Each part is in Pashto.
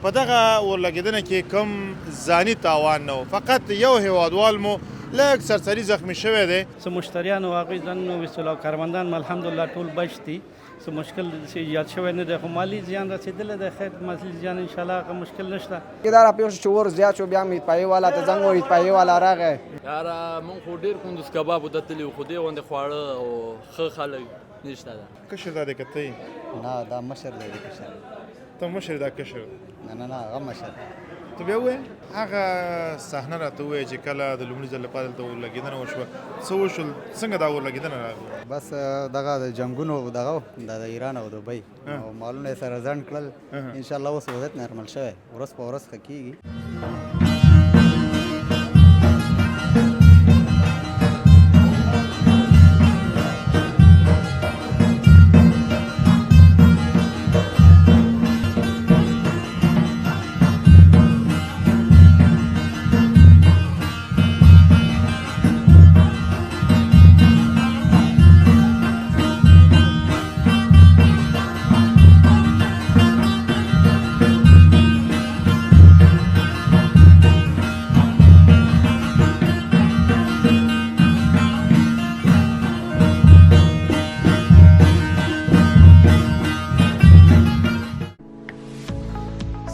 په دغه اورلګېدنه کې کوم ځاني تاوان نه و، فقط یو هیوادوال مو لږ سرسري زخمی شوی دی. څه مشتریان او هغوی ځانونه ویستل او کارمندان الحمدلله ټول بچ دي، څه مشکل ایجاد شوی نه دی، خو مالي زیان رسېدلی دی. خیر مالي زیان انشاءالله هغه مشکل نشته. دا راپېښ شو چې اور زیات شو، بیا مې اطفایي والا ته زنګ ووهه، اطفایي والا راغی. یاره موږ خو ډېر کندوز کباب وتلي وو، خو دې غوندې خواړه او ښه خلک نشته ده. کشر دا دی که ته نه دا مشر دی کشر. ته مشر دا کشر؟ نه هغه مشر. ته بیا ووایې هغه صحنه راته ووایه چې کله د لومړي ځل لپاره دلته اورلګېدنه وشوه، څه وشول، څنګه دا اورلګېدنه راغله؟ بس دغه د جنګونو دغه د ایران او دوبۍ او مالونه یې سره ځنډ کړل. انشاءالله اوس وضعیت نارمل شوی، ورځ په ورځ ښه کېږي.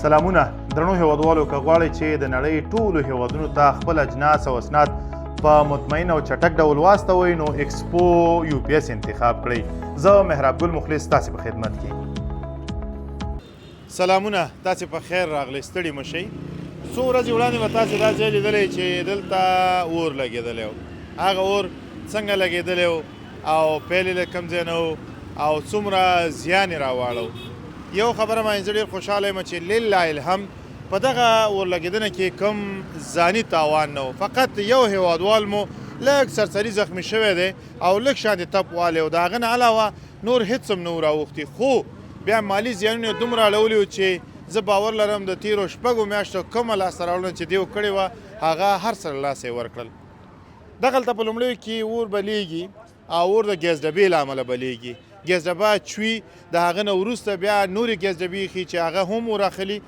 سلامونه درنو هیوادوالو، که غواړئ چې د نړۍ ټولو هیوادونو ته خپل اجناس او اسناد په مطمئن او چټک ډول واستوئ نو ایکسپو UPS انتخاب کړئ. زه مهراب ګل مخلص تاسې په خدمت کې. سلامونه، تاسې په خیر راغلی، ستړي مه شئ. څو ورځې وړاندې به تاسې دا ځای لیدلی چې دلته اور لګېدلی و. هغه اور څنګه لګېدلی و او پیل یې له کوم ځای نه و او څومره زیان یې راواړو. یو خبره باندې زه ډېر خوشحاله یم چې لله الحمد په دغه اورلګېدنه کې کوم ځاني تاوان نه و، فقط یو هیوادوال مو لږ سرسري زخمی شوی دی او لږ شانې تپ والی و. د هغه نه علاوه نور هېڅ هم نه و راوښتي، خو بیا مالي زیانونه یې دومره اړولي وو چې زه باور لرم د تېرو شپږو میاشتو کومه لاسته راوړنه چې دوی کړې وه هغه هر څه له لاسه یې ورکړل. دغلته په لومړیو کې اور بلیږي او اور د ګیس ډبې له امله بلیږي. ګیس ډبه چوي، د هغه نه وروسته بیا نورې ګیس ډبې ایښي چې هغه هم اور اخلي.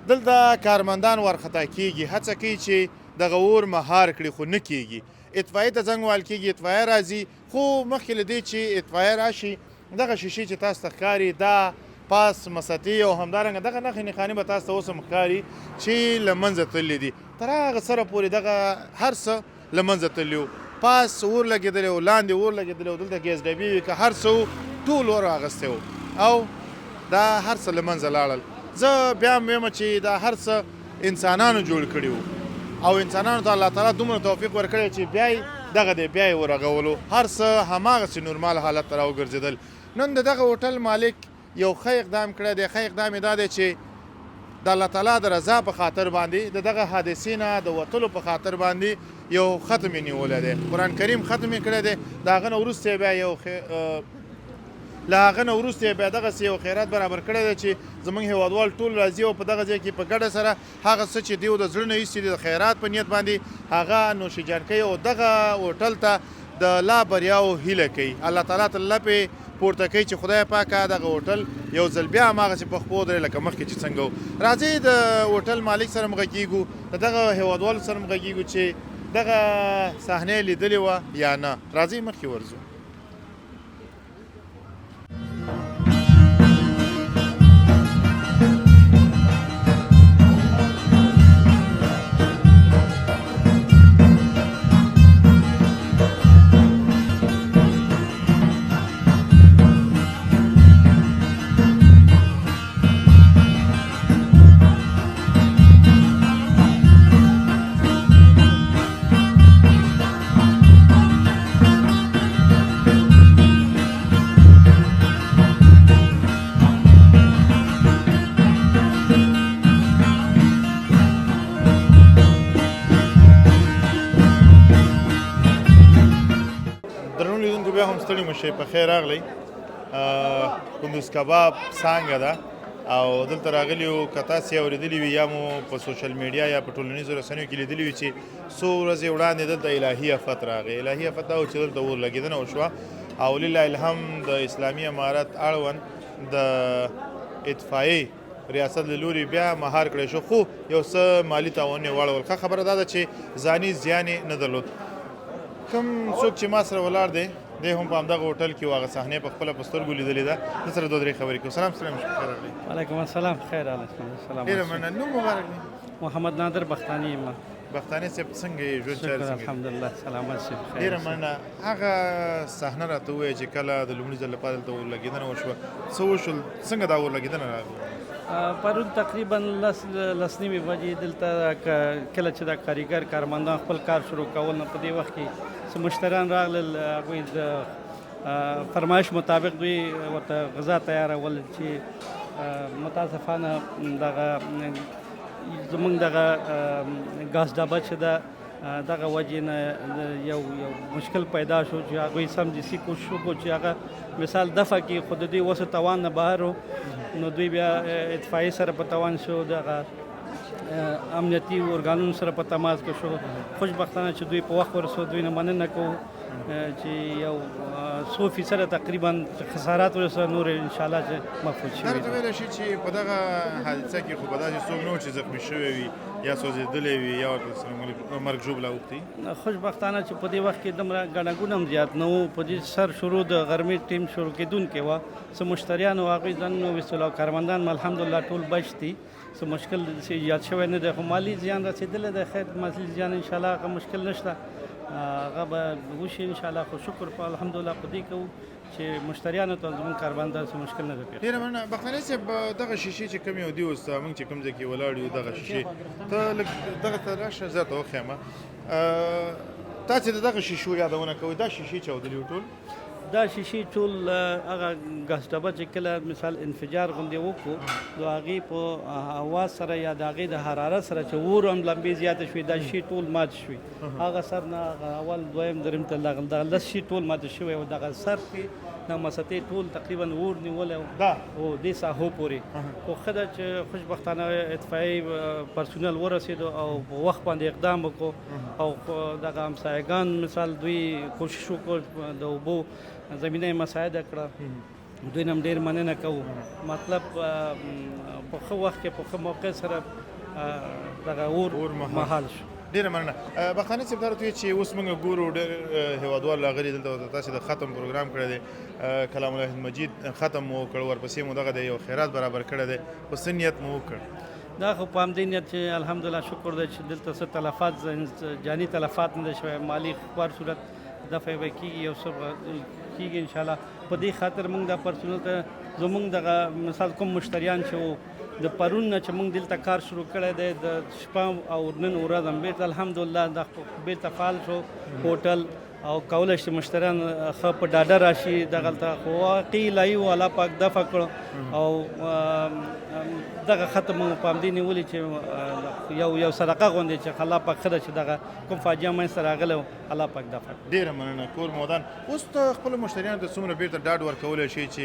دلته کارمندان وارخطا کېږي، هڅه کوي چې دغه اور مهار کړي خو نه کېږي. اطفایې ته زنګ وهل کېږي، اطفایه راځي، خو مخکې له دې چې اطفایه راشي دغه شیشې چې تاسو ته ښکاري دا پاس مسطي او همدارنګه دغه نښې نښانې به تاسو ته اوس هم ښکاري چې له منځه تللي دي. تر هغه سره پورې دغه هر څه له منځه تللي وو. پاس اور لګېدلی و، لاندې اور لګېدلی و، دلته ګیس ډبې وي، که هر څه و ټول اور اخیستی و او دا هر څه له منځه لاړل. زه بیا هم وایم چې دا هر څه انسانانو جوړ کړي وو او انسانانو ته الله تعالی دومره توفیق ورکړی چې بیا یې دغه دی بیا یې ورغولو، هر څه هماغسې نورمال حالت ته راوګرځېدل. نن د دغه هوټل مالک یو ښه اقدام کړی دی. ښه اقدام یې دا دی چې د الله تعالی د رضا په خاطر باندې د دغه حادثې نه د وتلو په خاطر باندې یو ختم یې نیولی دی. قرآن کریم ختم یې کړی دی. د هغه نه وروسته بیا یو له هغه نه وروسته بیا دغسې یو خیرات برابر کړی دی چې زموږ هیوادوال ټول راځي او په دغه ځای کې په ګډه سره هغه څه چې دوی د زړه نه ایستي دي د خیرات په نیت باندې هغه نوشیجان کوي او دغه هوټل ته د لا بریاو هیله کوي. الله تعالی ته لپې پورته کوي چې خدای پاکه دغه هوټل یو ځل بیا هماغسې په خپو درې لکه مخکې چې څنګه و. راځئ د هوټل مالک سره هم غږېږو، د دغه هیوادوالو سره هم غږېږو چې دغه صحنه یې لیدلې وه یا نه. راځئ مخکې ورځو. ستړي مه شئ، په خیر راغلی. کندوز کباب څانګه ده او دلته راغلي یو، که تاسې یې اورېدلي وي یا مو په سوشل میډیا یا په ټولنیزو رسنیو کې لیدلي وي چې څو ورځې وړاندې دلته الهي افت راغی. الهي افت دا و چې دلته اور لګېدنه وشوه او لله الحمد د اسلامي امارت اړوند د اطفایې ریاست له لوري بیا مهار کړی شو خو یو څه مالي تاوان یې واړول. ښه خبره دا ده چې ځاني زیان یې نه درلود. کوم څوک چې ما سره ولاړ دی دی هم په همدغه هوټل کې هغه صحنې په خپله په سترګو لیدلې ده. زه سره دوه درې خبرې کوو. سلام خیر راغلی. وعلیکم السلام، خیر السلام. ډېره مننه. نوم مبارک دی. محمد نادر بختاني یم. بختاني صاحب څنګه یې ژوند چارې شکر څنګه دي؟ الحمدلله سلامت شي. ډېره مننه. هغه صحنه راته ووایه چې کله د لومړي ځل لپاره دلته اورلګېدنه وشوه څه وشول، څنګه دا اورلګېدنه راغله؟ پرون تقریبا لس نیمې بجې دلته کله چې دا کاریګر کارمندان خپل کار شروع کول نو په دې وخت کې څه مشتریان راغلل، هغوی د فرمایش مطابق دوی ورته غذا تیارول چې متاسفانه دغه زمونږ دغه ګاز ډبه چې ده دغه وجې نه یو مشکل پیدا شو چې هغوی سمدستي کوشش وکړو چې هغه مثال دفع کړي، خو د دوی وسه توان نه بهر و نو دوی بیا اطفایي سره په توان شو، دغه امنیتي ارګانونو سره په تماس کې شو. خوشبختانه چې دوی په وخت ورسو، دوی نه مننه کوو چې یو 100% تقریبا خسارات ورسره نور انشاءالله چې مفقود شوي دا ویلی شي چې په دغه حادثه کې خو به داسې څوک نه و چې زخمي شوی وي یا سوځېدلی وي یا ورته سره مرګ ژوبله اوښتي. خوشبختانه چې په دې وخت کې دومره ګڼه ګوڼه هم زیات نه و. په دې سر شروع د غرمې ټیم شروع کېدونکې وه، څه مشتریان و هغوی ځانونه ویستل او کارمندان م الحمدلله ټول بچ دي، څه مشکل ایجاد شوی نه دی، خو مالي زیان رسېدلی دی. خیر مالي زیان انشاءالله هغه مشکل نشته، هغه به وشي انشاءالله. خو شکر په الحمدلله په دې کوو چې مشتریانو ته زموږ کارمندان څه مشکل نه دی پیښ. ډېره مننه. بختاني صاحب دغه شیشې چې کوم یو دي اوس موږ چې کوم ځای کې ولاړ یو دغه شیشې ته لږ دغه ته راشه زه ته وښیم. تاسې د دغه شیشو یادونه کوئ، دا شیشې چاودلي وو ټول؟ دا شیشې ټول هغه ګاز ډبه چې کله مثال انفجار غوندې وکړو نو هغې په هوا سره یا د هغې د حرارت سره چې اور هم لمبې زیاته شوې، دا شیشې ټول مات شوې. هغه سر نه هغه اول دویم دریم ته دغه لس شیشې ټول ماته شوی او دغه سر کې دا مسطې ټول تقریبا اور نیولی او دې ساحو پورې. خو ښه ده چې خوشبختانه اطفایي پرسونل ورسېدو او په وخت باندې اقدام وکړو او دغه همسایګان مثال دوی کوشش وکړو د اوبو زمینه یې مساعده کړه، دوی نه هم ډېر مننه کوو. مطلب په ښه وخت کې په ښه موقع سره دغه اور مهال شو. ډېره مننه. بختاني صاحب دا راته وایي چې اوس موږ ګورو ډېر هېوادوال راغلي دلته، تاسې د ختم پروګرام کړی دی، کلام الله مجید ختم مو وکړ، ورپسې مو دغه د یو خیرات برابر کړی دی، په څه نیت مو وکړ؟ دا خو په همدې نیت چې الحمدلله شکر دی چې دلته څه تلفات جاني تلفات نه دی شوی، مالي خبر صورت دفع به کېږي یو څه کېږي انشاءالله. په دې خاطر موږ دا پرسونل ته زموږ دغه مثال کوم مشتریان چې وو د پرون نه چې موږ دلته کار شروع کړی دی د شپه او نن ورځ هم بیرته الحمدلله دا بیرته فعال شو هوټل او کولی شي مشتریان ښه په ډاډه راشي دغلته. خو واقعي لایي و الله پاک دفع کړو او دغه ختم موږ په همدې نیولي چې یو صدقه غوندې چې الله پاک ښه ده چې دغه کوم فاجعه منځته راغلی و الله پاک دفع کړو. ډېره مننه. کور مودان اوس ته خپلو مشتریانو ته څومره بیرته ډاډ ورکولی شي چې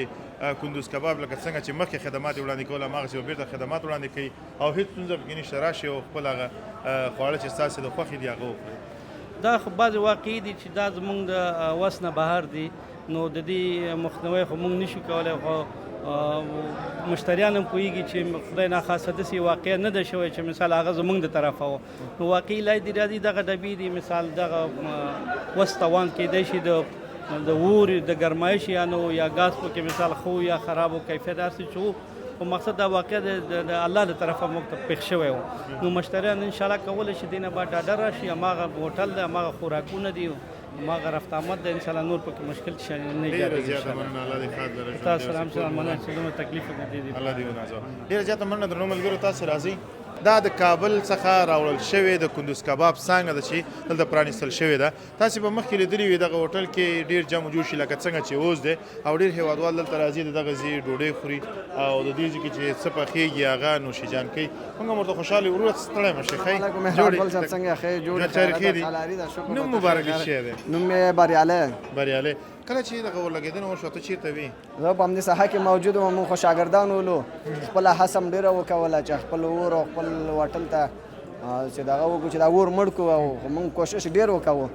کندوز کباب لکه څنګه چې مخکې خدمات یې وړاندې کول هماغسې به بیرته خدمات وړاندې کوي او هېڅ ستونزه پکې نشته، راشي او خپل هغه خواړه چې ستاسې د خوښې دي هغه وخورئ؟ دا خو بعضې واقعي دي چې دا زموږ د وس نه بهر دي، نو د دې مخنیوی خو موږ نشو کولی، خو مشتریان هم پوهېږي چې خدای ناخواسته داسې واقعه نه ده شوی چې مثال هغه زموږ د طرفه و، نو واقعي لای دي راځي دغه ډبې دي مثال دغه وس توان کېدی شي د اور د ګرمایشیانو یا ګاز پکې مثال خو یا خرابو کیفیت داسې چې و، خو مقصد دا واقع د الله د طرفه موږ ته پېښ شوی و. نو مشتریان انشاءالله کولی شي دې نه به ډاډه راشي، هماغه هوټل دی، هماغه خوراکونه دي، هماغه رفت آمد دی، انشاءالله نور پکې مشکل شي نه ایجادېږي. تاسو سره هم سره مننه چې دومره تکلیف وکړو. الله دې ونازوه. ډېره زیاته مننه درنو ملګرو، تاسې راځئ. دا د کابل څخه راوړل شوې د کندوز کباب څانګه ده چې دلته پرانیستل شوې ده. تاسې به مخکې لیدلي وي دغه هوټل کې ډېر جم و جوش لکه څنګه چې اوس دی او ډېر هېوادوال دلته راځي د دغه ځای ډوډۍ خوري او د دې ځای کې چې څه پخېږي هغه نوشیجان کوي. موږ هم ورته خوشحالې ورور ستړی مه شئ. ښه نوم مبارک دې شی دی؟ نوم مې بریالی. بریالی. کله چې دغه اورلګېدنه وشوه ته چېرته وې؟ زه په همدې ساحه کې موجود وم، موږ خو شاګردان ولو، خپله هڅه م ډېره وکوله چې خپل اور او خپل هوټل ته چې دغه وکړو چې دا اور مړ کړو او موږ کوشش ډېر وکړو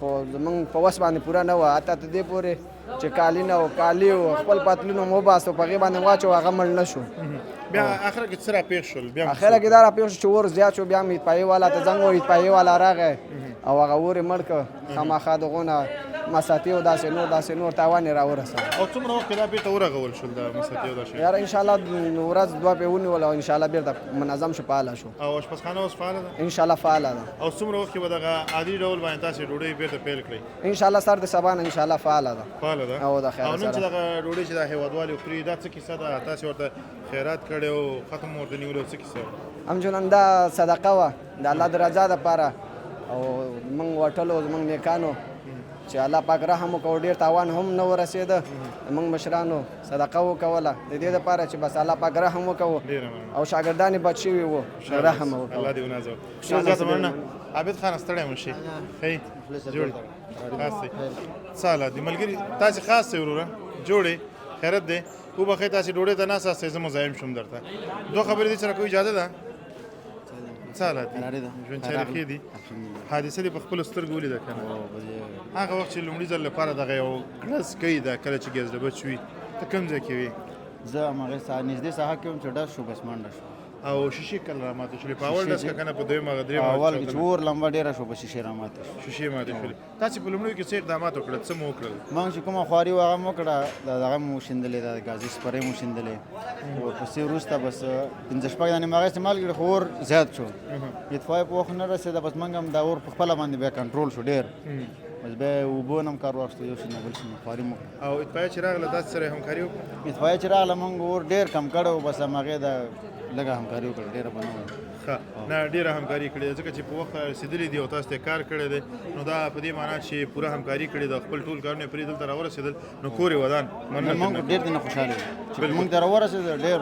خو زموږ په وس باندې پوره نه وه حتی تر دې پورې چې کالي او کالي او خپل پتلون مو وباسو په هغې باندې واچو هغه مړ نه شو بیا اخر کې څه راپېښ شول بیا اخره کې دا راپېښ شو چې اور زیات شو بیا مې اطفایي والا ته زنګ ووهی اطفایي والا راغی او هغه اور یې مړ کړ خامخا دغونه مساتې او داسې نور تاوان یې راورسوه او څومره وخت کې دا بېرته ورغول شول دا مساتې او دا شی یاره انشاءالله ورځ دوه پې ونیول او انشاءالله بېرته منظم شو فعاله شو او اشپزخانه اوس فعاله ده انشاءالله فعاله ده او څومره وخت کې به دغه عادي ډول باندې تاسې ډوډۍ بېرته پیل کړئ انشاءالله سر د سبا نه انشاءالله فعاله ده فعاله ده او د خیر او نن چې سره دغه ډوډۍ چې دا هېوادوالو خوري دا څه کیسه ده تاسې ورته خیرات کړی او ختم ورته نیولو څه کیسه وه همچنان دا صدقه وه د الله د رضا دپاره او موږ وټلو زموږ نیکانو چې الله پاک رحم وکړو ډېر تاوان هم نه ورسېده موږ مشرانو صدقه وکوله د دې دپاره چې بس الله پاک رحم وکړو ډېره مننه او شاګردان یې بچ شوي وو رحم وکړو الله دې ونازوه ډېر زیاته مننه عابد خان ستړی مه شئ ښه جوړ خاص دی څه حالات دي ملګري تاسې خاص دی وروره جوړې خیرت دی وبښئ تاسې ډوډۍ ته ناست یاستئ زه مزاحم شوم درته دوه خبرې دي چې راکوي اجازه ده څه حالات دي ژوند چارې ښې دي حادثه دې په خپلو سترګو ولیده که نه هغه وخت چې لومړي ځل لپاره دغه یو ګړز کوي دا کله چې ګیس ډبه چوي ته کوم ځای کې وې زه هماغې نږدې ساحه کې وم چې ډز شو بس منډه شو او شیشې کله راماتې شولې په اول ډز که که نه په دویمه درېیمه اول کې چې اور لمبه ډېره شو په شیشې راماتې شو شیشې ماتې شولې تاسې په لومړیو کې څه اقدامات وکړل څه مو وکړل موږ چې کومه خواري وه هغه مو وکړه دغه مو شیندلې دا ګازي سپرې مو شیندلې ورپسې وروسته بس پنځه شپږ دانې مو هغه استعمال کړي خو اور زیات شو اطفایه په وخت نه رسېده بس موږ هم دا اور په خپله باندې بیا کنټرول شو ډېر بس بیا اوبو نه هم کار واخیستو یو شي نه بل شي نه خواري مو کړه او اطفایه چې راغله تاسې سره یې همکاري وکړه اطفایه چې راغله موږ اور ډېر کم کړی و بس هماغې د لږه همکاري وکړه ډېره به نه ښه نه ډېره همکاري کړې ده ځکه چې په وخت رسېدلي دي او تاسو ته کار کړی دی نو دا په دې معنا چې پوره همکاري کړې ده خپل ټول کارونه پرې دلته راورسېدل نو کور یې ودان موږ ډېر دې نه خوشحاله یو چې موږ ته راورسېدل ډېر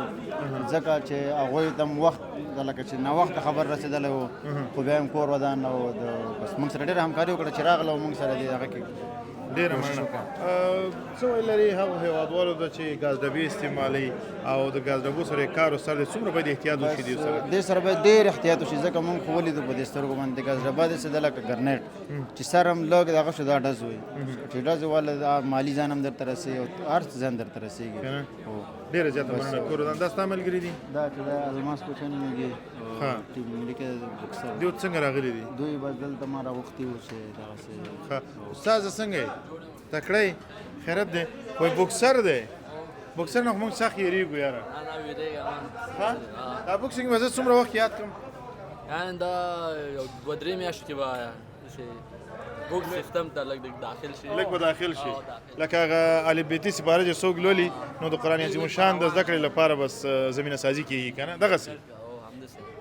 ځکه چې هغوی ته وخت لکه چې ناوخته خبر رسېدلی و خو بیا هم کور ودان او بس موږ سره ډېره همکاري وکړه چې راغله او موږ سره دې هغه کې ډېره مننه څه ویل لري هغو هېوادوالو ته چې ګاز ډبې استعمالوي او د ګاز ډبو سره یې کار ورسره دی څومره باید احتیاط وشي دې سره دې سره باید ډېر احتیاط وشي ځکه موږ خو ولیدو په دې سترګو باندې د ګاز ډبه داسې ده لکه ګرنیټ چې سر هم لږ دغه شو دا ډز وي چې ډز واله مالي ځان هم درته رسېږي او هر څه ځان درته رسېږي ډېره زیاته مننه کور ودان دا ستا ملګري دي دا چې دا الماس کوچه نومېږي ښه ټیم ملي بکسر دوی څنګه راغلي دي دوی بس دلته ما راغوښتي وو چې دغسې ښه استاذه څنګه یې تکړه یې خیرت دی وایي بوکسر دی بوکسر نه خو موږ سخت یېرېږو یاره ښه دا بوکسینګ به زه څومره وخت یاد کړم یعنې دا یو دوه درې میاشتې کې به چې بوکس سیستم ته لږ داخل شي لږ به داخل شي لکه هغه الفبیتي سپاره چې څوک لولي نو د قرآن عظیم الشان د زده کړې لپاره بس زمینه سازي کېږي که نه دغسې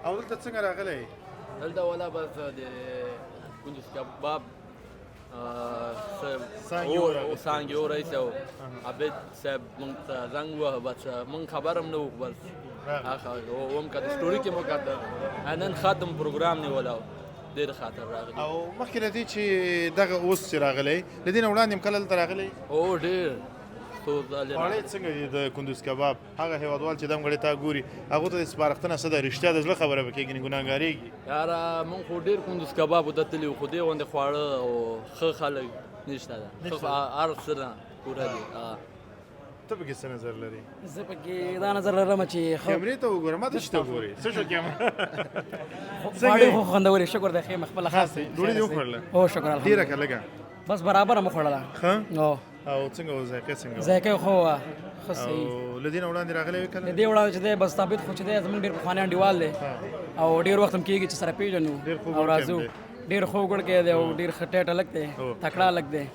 او دلته څنګه راغلی دلته والا بس د کندوز کباب څانګې ورئیس او عبید صاحب موږ ته زنګ ووهه بس موږ خبر هم نه وو بس هم که د سټوري کې مو کاته نن ختم پروګرام نیولی و ډېر خاطر راغلی او مخکې له دې چې دغه اوس چې راغلی له دې نه وړاندې هم کله دلته راغلی او ډېر خواړې څنګه دي د کندوز کباب هغه هېوادوال چې دم غړې تا ګوري هغو ته د سپارښتنه څه ده رښتیا د زړه خبره به کېږي ګناهګارېږي یاره موږ خو ډېر کندوز کباب ودتلي وو خو دې غوندې خواړه او ښه خلک نشته ده هر څه نه پوره دي ته پکې څه نظر لرې زه پکې دا نظر لرم چې کیمرې ته وګوره ما ته چې ته ګورې څه شو کیمرا خواړې خو خوندورې شکر دی ښې مې خپله خاص دی ډوډۍ دې وخوړله هو شکر ډېره الحمدلله که لږه بس برابره مو خوړله ښه او او څنګه و ذایقه څنګه وه ذایقه خو وه ښه صحیح او له دې نه وړاندې راغلی وې د کله دې وړاندې چې دی بس ثابت خو چې دی زموږ ډېر پخوانی انډیوال دی او ډېر وخت هم کېږي چې سره پېژنو او راځو ډېر خوږ وړکی دی او ډېر ښه ټیټ هلک دی تکړه هلک دی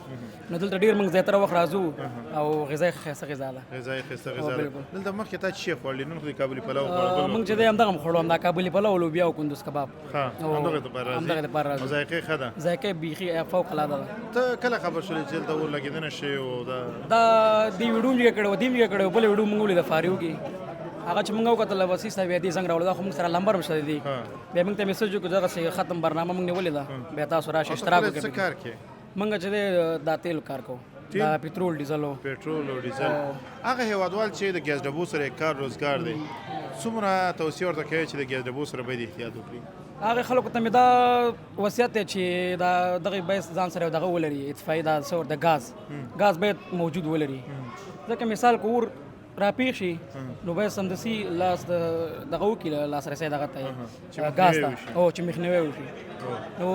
نو دلته ډېر موږ زیاتره وخت راځو او غذا یې ښایسته غذا ده غذا یې ښایسته غذا ده دلته مخکې تا چې خوړلې نن خو د کابلي پلاو خوړل موږ چې دی همدغه هم خوړو همدا کابلي پلاو او لوبیا او کندوز کباب همدغه دپاره راځي ذایقه ښه ده ذایقه بیخي فوق العاده ده ته کله خبر شولې چې دلته اور لګېدنه شوې او دا دې ویډیو مې کړی و دې مې کړی و بلې ویډیو موږ ولیده فاریو کې هغه چې موږ وکتل وسیع صاحب یې دې زنګ راوړل دا خو موږ سره لمبر هم شته دي بیا موږ ته میسج وکړو دغسې ختم برنامه موږ نیولې ده بیا تاسو راشئ اشتراک وکړئ څه کار کې موږ چې دی دا تیل کار کوو دا پټرول ډیزل پټرول او ډیزل هغه هېوادوال چې د ګیس ډبو سره کار روزګار دی څومره توصیه ورته کوي چې د ګیس ډبو سره باید احتیاط وکړي هغه خلکو ته مې دا وصیت دی چې دا دغه بیس ځان سره دغه ولري اطفایي دا څه د ګاز باید موجود ولري ځکه مثال که اور راپېښ شي نو باید سمدستي لاس دغه وکړي لاسرسی دغه ته ګاز ته او چې مخنیوی وشي نو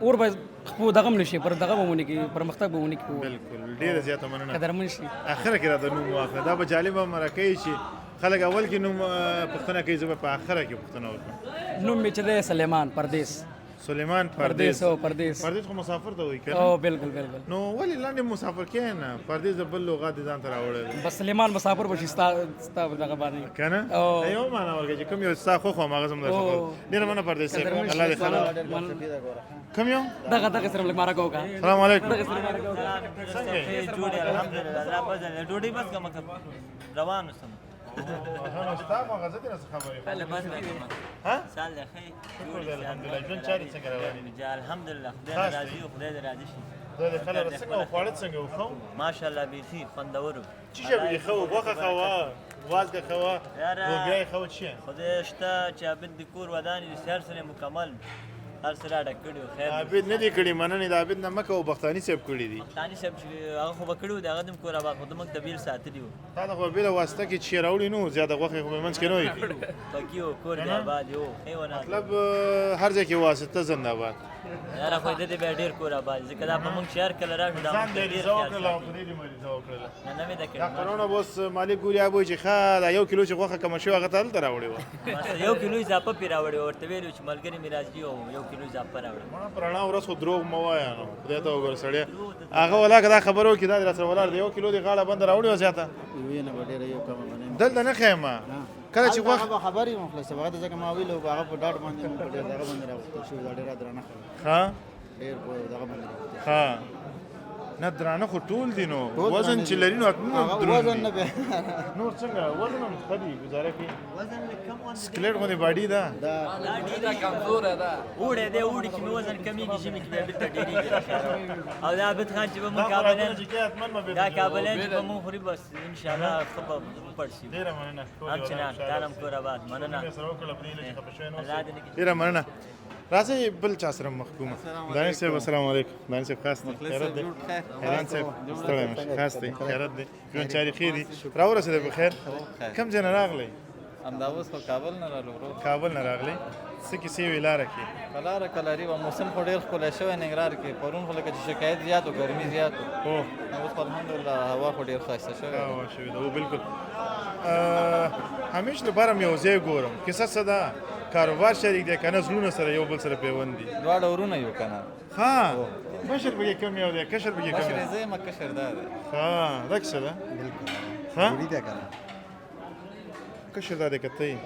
اور باید خپو دغه هم نشي پر دغه به ونه کړي پرمختګ به ونه کړي بالکل ډېره زیاته مننه قدرمن شي اخره کې راته نوم واخله دا به جالبه مرکه چې خلک اول کې نوم پوښتنه کوي زه به په اخره کې پوښتنه وکړم نوم مې چې دی سلیمان پردیس سلیمان پردیس او پردیس خو مسافر ته وایي که او بالکل نو ولې لاندې مسافر کېنه پردیس د بل لغات دې ځان ته راوړی بس سلیمان مسافر بشي ستا دغه باندې که نه یو معنا ورکړه چې کوم یو ستا خوښ وم هغه زه هم درته خوښ ډېره مننه پردیس صاحب الله دې خیر کوم یو دغه سره لږ مارکه وکړه السلام علیکم جوړې الحمدلله الله فضل ډوډۍ بس کوم روان اوسم نو ستا خو هغه زه دې نه څه خبرې کله بس ها سال ده خیر الحمدلله ژوند چارې څنګه روانې دي الحمدلله خدای دې راضي او خدای دې راضي شي دا د خلک څنګه خواړه څنګه وخو ماشاءالله بیخي خوندور چی شي به خو غوښه خوا وازګه خوا وګړي خو چی خدای شته چې عبد د کور ودانې د سر سره مکمل هر سره ډک کړو خیر عابد نه دی کړي مننه د عابد نه مکه او بختانی صاحب کړي دي تانی صاحب چې هغه خو بکړو د هغه دم کور ابا خو د مک تبیل ساتلی وو تا د خو بل واسطه کې چی راوړي نو زیاده غوښه خو منځ کې نه وي پکیو کور دی آباد یو ایونه مطلب هر ځای کې واسطه زنده‌باد یاره خو دې به ډیر کور آباد ځکه دا په مونږ شهر کله راځو دا ځان دې زوکړه او دې دې مریض وکړه نه مې دا دا کړم کرونا بوس مالک ګوري ابو چې ښه دا یو کیلو چې غوښه کم شو هغه ته تل راوړي و یو کیلو اضافه پیراوړي ورته ویلو چې ملګری می راځي او یو کیلو اضافه راوړي ما پرانا ورځ خو دروغ مو وایا نو خدای ته وګور سړی هغه ولا کدا خبرو کې دا سره ولر دی یو کیلو دی غاړه بند راوړي او زیاته وینه به ډېره یو کم باندې دلته نه خیمه کله چې غوښه هغه خبرې مخلص هغه ځکه ما ویلو هغه په ډاټ باندې په ډېر دغه باندې راوستل شو دا ډېره درنه خبره ها ډېر په دغه باندې راوستل ها نه درانه خو ټول دي نو وزن چې لري نو وزن نه به نور څنګه وزن هم خدي گزاره کوي سکلیټ باندې باډي دا دا کمزور ده وړه دې وړي چې وزن کمیږي چې مې به ته ډېری او دا به خان چې به مقابله دا کابلین چې به مونږ خوري بس ان شاء الله خبر پړسي ډیره مننه هم چې نه کارم کور آباد مننه ډیره مننه راځي بل چا سره محکومه دانش صاحب السلام علیکم دانش صاحب خاص دی خیرت دی حیران صاحب ستړی مشه خاص دی خیرت دی ژوند چارې ښې دي راورسېدې په خیر کوم ځای نه راغلی همدا اوس خو کابل نه رالو ورو کابل نه راغلی څه کیسې وې لاره کې په لاره کلاري وه موسم خو ډېر ښکلی شوی ننګرهار کې پرون خو لکه چې شکایت زیات و ګرمي زیات و هو اوس خو الحمدلله هوا خو ډېر ښایسته شوې هوا شوې ده هو بالکل همیش لپاره مې یو ځای ګورم کیسه څه ده کاروبار شریک دی که نه زړونه سره یو بل سره پیوند دي دواړه ورونه یو که نه ها مشر پکې کم یو دی کشر پکې کم مشر دی یې زه یم کشر دا دی ها دا کیسه ده ها ډېری ده کنه کشر دا دی که ته یې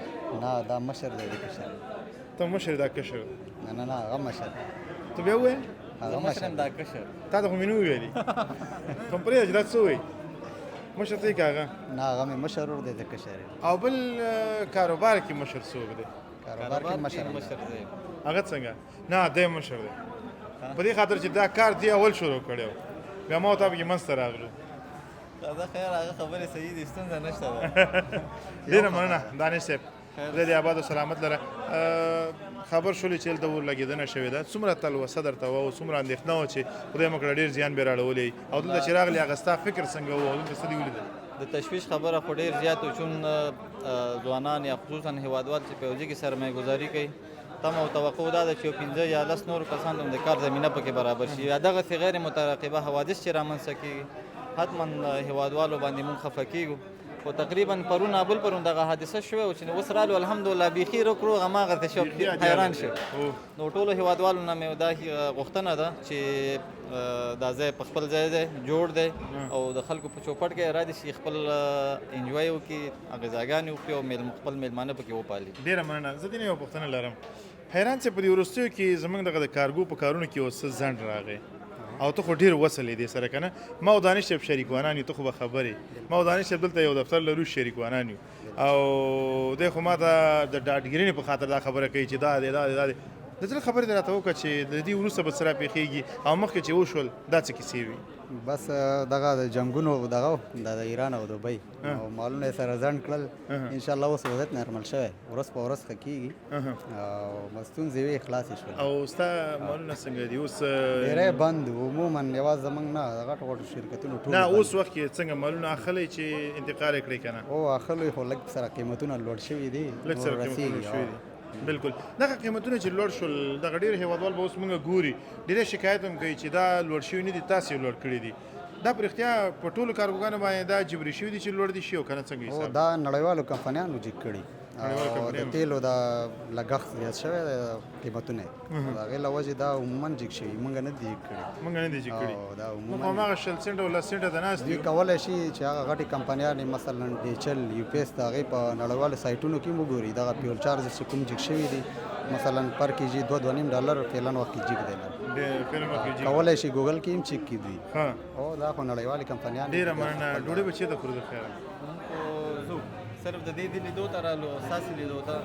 نه دا مشر دی کشر ته مشر دا کشر نه هغه مشر ته بیا ووایې هغه مشر یم دا کشر تا ته خو مې نه وویلي کوم پرېږده چې دا څه وایي مشر ته یې که هغه نه هغه مې مشر ور دی د کشر او بل کاروبار کې مشر څوک دی کاروبار کې مشر مشر دی هغه څنګه نه دی مشر دی په دې خاطر چې دا کار دی اول شروع کړی و بیا ما ورته پکې منځ ته راغلو دا خیر هغه خبرې صحیح دي ستونزه نشته ده ډېره مننه دانش صاحب خدای دې آباد او سلامت لره خبر شولې چې هلته ورلګېدنه شوې ده څومره تلوسه درته وه او څومره اندېښنه وه چې خدای مو کړه ډېر زیان بې راړولی او دلته چې راغلې هغه ستا فکر څنګه و او دلته څه دې ولیدل د تشویش خبره خو ډېر زیات و چون ځوانان یا خصوصا هیوادوال چې په یو ځای کې سرمایه ګذاري کوي تمه او توقع دا ده چې 15 یا 10 نور کسان هم د کار زمینه پکې برابر شي یا دغسې غیر مترقبه حوادث چې رامنځته کېږي حتما هیوادوالو باندې مونږ خفه کېږو خو تقریبا پرون بل پرون دغه حادثه شوې و چې اوس رالو الحمدلله بیخي روک روغ هماغسې شو حیران شو نو ټولو هیوادوالو نه مې دا غوښتنه ده چې دا ځای په خپل ځای دی جوړ دی او د خلکو په چوپټ کې را دي چې خپل انجوای وکړي غذاګانې وکړي او خپل میلمانه پکې وپالي ډېره مننه زه دې نه یوه پوښتنه لرم حیران صاحب په دې وروستیو کې زموږ دغه د کارګو په کارونو کې اوس ځنډ راغی او ته خو ډېر وصل یې دې سره که نه ما او دانش صاحب شریکوانان یو ته خو به خبرې ما او دانش صاحب دلته یو دفتر لرو شریکوانان یو او دی خو ما ته د ډاډګیرنې په خاطر دا خبره کوي چې دا دی د زړه خبرې دې راته وکړه چې د دې وروسته به څه راپېښېږي او مخکې چې وشول دا څه کیسې وي؟ بس دغه د جنګونو دغه د ایران او دوبۍ او مالونه یې سره ځنډ کړل انشاءالله اوس وضعیت نارمل شوی ورځ په ورځ ښه کېږي او بس ستونزې وې خلاصې شول. او ستا مالونه څنګه دي اوس؟ ډېری بند عموما یوازې زموږ نه د غټو غټو شرکتونو ټول نه اوس وخت کې څنګه مالونه اخلئ چې انتقال یې کړئ که نه؟ او اخلو خو لږ سره قیمتونه لوړ شوي دي لږ سره قیمتونه شوي دي. بالکل دغه قیمتونه چې لوړ شول دغه ډېر هېوادوال به اوس مونږ ګوري ډېری شکایت هم کوي چې دا لوړ شوي نه دي تاسې یې لوړ کړي دي. دا په رښتیا په ټولو کارګوګانو باندې دا جبري شوي دي چې لوړ دي شي او که نه څنګه او حساب؟ دا نړیوالو کمپنیانو جګ کړي او د تیلو دا لګښت زیات شوی دی قیمتونه د هغې له وجې دا عموما جګ شوي موږ نه دي جګ کړي. مونږ نه دي جګ کړي. دا موږ عموما هماغه شل سنټه او لس سنټه ته ناست دوی یو. کولی شي چې هغه غټې کمپنیانې مثلا ډیچل یو پی ایس د هغې په نړیوالو سایټونو کې وګوري دغه پیول چارجز چې کوم جګ شوي دي مثلا پر کې جي $2.5 فعلا وخت کې جګ دی کولی شي ګوګل کې هم چیک کړي دوی. او دا خو نړیوالې کمپنیانې ډېره مننه. ډوډۍ به چېرته خورو د خیره؟ صرف د دې لیدو ته رالو ستاسې لیدو ته.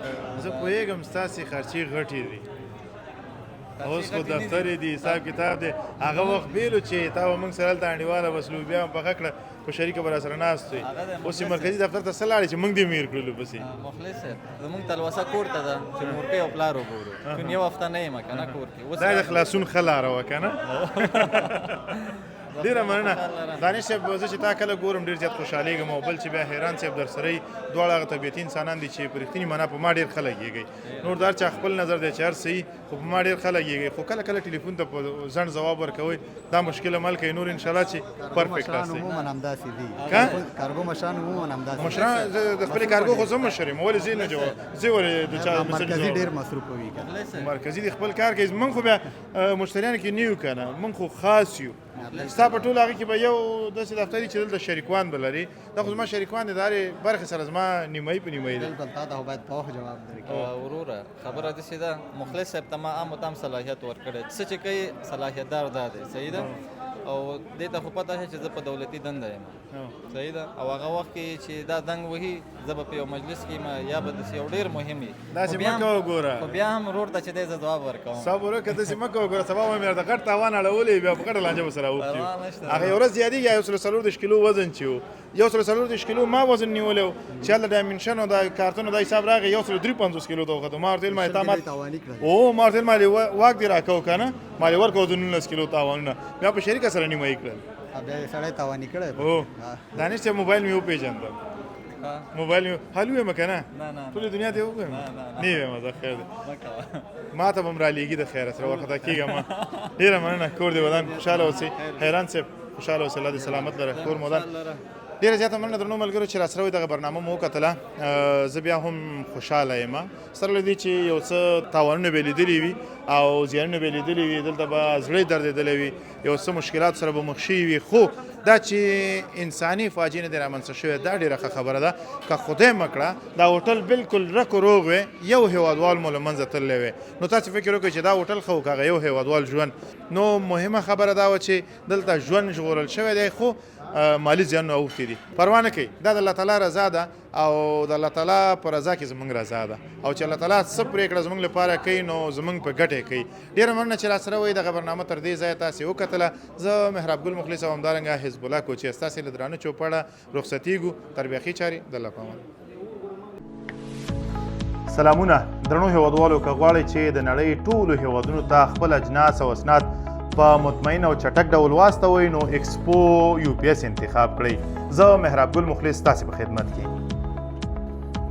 زه پوهېږم ستاسې خرچې غټې دي اوس خو دفتر یې دي حساب کتاب دی هغه وخت بیلو چې تا به موږ سره هلته انډیواله بس لوبیا هم پخه کړه په شریکه به راسره ناست وي اوس یې مرکزي دفتر ته څه لاړې چې موږ دې میر کړلو پسې. مخلص صاحب زموږ تلوسه کور ته ده چې مورکۍ او پلار وګورو چون یو هفته نه یم که نه کور کې دا د خلاصون ښه لاره وه که نه؟ ډېره مننه دانش صاحب. زه چې تا کله ګورم ډېر زیات خوشحالېږم او بل چې بیا حیران صاحب در سره یي دواړه هغه طبیعتي انسانان دي چې په رښتینې معنا په ما ډېر ښه لګېږئ. نور دا چا خپل نظر دی چې هر څه یي خو په ما ډېر ښه لګېږئ خو کله کله ټلیفون ته په ځنډ ځواب ورکوئ دا مشکل عمل کوي. نور انشاءالله چې پرفیکټ راسئ. عموما همداسې دي کارګو مشران عموما همداسې مشران د خپلې کارګو خو زه مشر یم ولې زه نه جواب زه ولې د چا مرکزي ډېر مصروف وي مرکزي د خپل کار کوي. موږ خو بیا مشتریانو کې نه یو که نه موږ خو خاص یو ستا په ټول هغې کې به یو داسې دفتر چې دلته شریکوان به لري دا خو زما شریکوان دي د هرې برخې سره زما نیمایي په نیمایي دي. بلکل تا ته خو باید په وخت جواب درکړي. وروره خبره داسې ده مخلص صاحب ته ما عام تام صلاحیت ورکړی څه چې کوي صلاحیتدار دا دی صحیح ده او دې ته خو پته چې زه په دولتي دنده یم صحیح ده او هغه وخت کې چې دا دنګ وهي زه به په یو مجلس کې یا به داسې یو ډېر مهم وي داسې مه کوه ګوره خو بیا هم ورور ته چې دی زه ځواب ورکوم صبر وکړه داسې مه کوه ګوره سبا به مې درته غټ تاوان اړولی بیا په غټه لانجه به سره اوښتي هغه یو ورځ زیاتېږي 140 کیلو وزن چې و 140 کیلو ما وزن نیولی و چې هلته ډایمنشن او دا کارتون دا حساب راغی 153 کیلو ته وختو ما ورته ویل ما تا ما ورته ویل ما دې واک دې راکوه که نه ما دې ورکوه د 19 کیلو تاوانونه بیا په شریکه سره نیمایي کړل. بیا یې سړی تاواني کړی هو دانش صاحب موبایل مې وپېژندم موبایل مې حلو یم که نه ټولې دنیا ته یې وګورم نه یې وایم زه خیر دی ما ته به هم رالیږي د خیره سره وارخطا کېږم ما. ډېره مننه کور دې ودان خوشحاله اوسئ. حیران صاحب خوشحاله اوسئ الله دې سلامت لره کور مو ودان. ډېره زیاته مننه درنو ملګرو چې راسره وئ دغه برنامه مو وکتله زه بیا هم خوشحاله یم سره له دې چې یو څه تاوانونه به یې لیدلي وي او زیانونه به یې لیدلي وي دلته به زړه دردېدلی وي یو څه مشکلاتو سره به مخ شوي وي خو دا چې انساني فاجعه نه دی رامنځته شوې دا ډېره ښه خبره ده که خدای مه کړه دا هوټل بالکل رک و روغ وی یو هېوادوال مو له منځه تللی وی نو تاسې فکر وکړئ چې دا هوټل ښه و که هغه یو هېوادوال ژوند نو مهمه خبره دا وه چې دلته ژوند ژغورل شوی دی خو مالی زیانونه اوښتي دي پروا نه کوي دا د الله تعالی رضا ده او د الله تعالی په رضا کې زموږ رضا ده او چې الله تعالی څه پرېکړه زموږ لپاره کوي نو زموږ په ګټه کوي. ډېره مننه چې راسره وئ دغه برنامه تر دې ځایه تاسې وکتله زه محراب ګل مخلص او همدارنګه حزب الله کوچي ستاسې له درانه چوپړه رخصتېږو تر بیاخي چارې د الله په امان. سلامونه درنو هېوادوالو که غواړئ چې د نړۍ ټولو هېوادونو ته خپل اجناس او اسناد په مطمئن او چټک ډول واستوئ نو ایکسپو UPS انتخاب کړئ. زه محراب ګل مخلص ستاسې په خدمت کې